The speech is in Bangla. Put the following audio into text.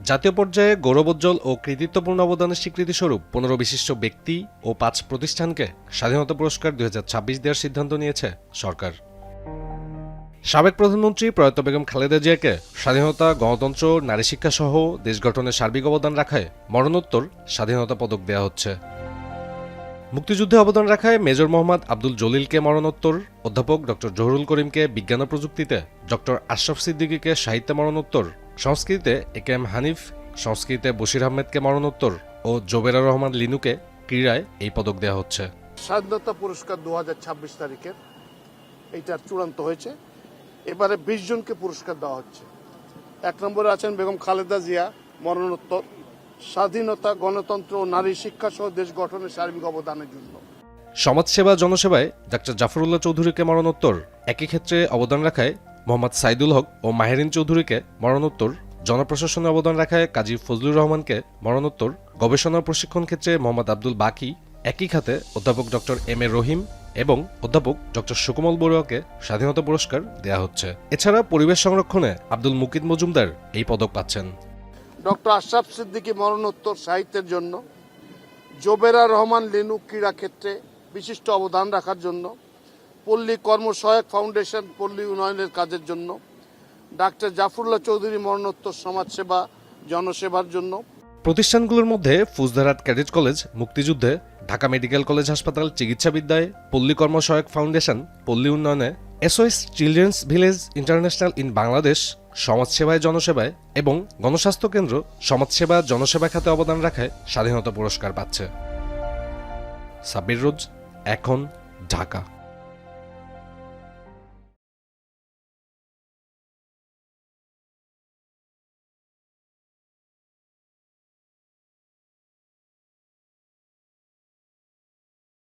জাতীয় পর্যায়ে গৌরবোজ্জ্বল ও কৃতিত্বপূর্ণ অবদানের স্বীকৃতিস্বরূপ ১৫ বিশিষ্ট ব্যক্তি ও ৫ প্রতিষ্ঠানকে স্বাধীনতা পুরস্কার ২০২৬ দেওয়ার সিদ্ধান্ত নিয়েছে সরকার। সাবেক প্রধানমন্ত্রী প্রয়াত বেগম খালেদা জিয়াকে স্বাধীনতা, গণতন্ত্র, নারী শিক্ষা সহ দেশ গঠনে সার্বিক অবদান রাখায় মরণোত্তর স্বাধীনতা পদক দেওয়া হচ্ছে। মুক্তিযুদ্ধে অবদান রাখায় মেজর মোহাম্মদ আব্দুল জলিলকে মরণোত্তর, অধ্যাপক ড জহুরুল করিমকে বিজ্ঞান ও প্রযুক্তিতে, ড আশরাফ সিদ্দিকীকে সাহিত্যে মরণোত্তর, সংস্কৃতিতে এ.কে.এম হানিফ, সংস্কৃতিতে বশির আহমেদকে মরণোত্তর ও জোবেরা রহমান লিনুকে ক্রীড়ায় এই পদক দেওয়া হচ্ছে। স্বাধীনতা পুরস্কার ২০২৬ তারিখের এইটার চূড়ান্ত হয়েছে। এবারে ২০ জনকে পুরস্কার দেওয়া হচ্ছে। ১ নম্বরে আছেন বেগম খালেদা জিয়া, মরণোত্তর, স্বাধীনতা, গণতন্ত্র ও নারী শিক্ষা সহ দেশ গঠনের সার্বিক অবদানের জন্য। সমাজসেবা জনসেবায় ড জাফরুল্লাহ চৌধুরীকে মরণোত্তর, একই ক্ষেত্রে অবদান রাখায় মোহাম্মদ সাইদুল হক ও মাহেরিন চৌধুরীকে মরণোত্তর, জনপ্রশাসনে অবদান রাখায় কাজী ফজলুর রহমানকে মরণোত্তর, গবেষণা প্রশিক্ষণ ক্ষেত্রে মোহাম্মদ আব্দুল বাকি, একই খাতে অধ্যাপক ড এম এ রহিম এবং অধ্যাপক ড সুকমল বড়ুয়াকে স্বাধীনতা পুরস্কার দেওয়া হচ্ছে। এছাড়া পরিবেশ সংরক্ষণে আব্দুল মুকিদ মজুমদার এই পদক পাচ্ছেন। ড আশরাফ সিদ্দিকী মরণোত্তর সাহিত্যের জন্য, জোবেরা রহমান লিনু ক্রীড়া ক্ষেত্রে বিশিষ্ট অবদান রাখার জন্য, পল্লী কর্মসহায়ক ফাউন্ডেশন পল্লী উন্নয়নের কাজের জন্য, ডাক্তার জাফরুল্লাহ চৌধুরী মরণোত্তর সমাজসেবা জনসেবার জন্য। প্রতিষ্ঠানগুলোর মধ্যে ফুজদারাত ক্যাডেট কলেজ মুক্তিযুদ্ধে, ঢাকা মেডিকেল কলেজ হাসপাতাল চিকিৎসাবিদ্যায়, পল্লী কর্মসহায়ক ফাউন্ডেশন পল্লী উন্নয়নে, SOS children's village international in Bangladesh সমাজসেবায় জনসেবায় এবং গণস্বাস্থ্য কেন্দ্র সমাজসেবা জনসেবা খাতে অবদান রাখায় স্বাধীনতা পুরস্কার পাচ্ছে। সাব্বির রোজ, এখন, ঢাকা।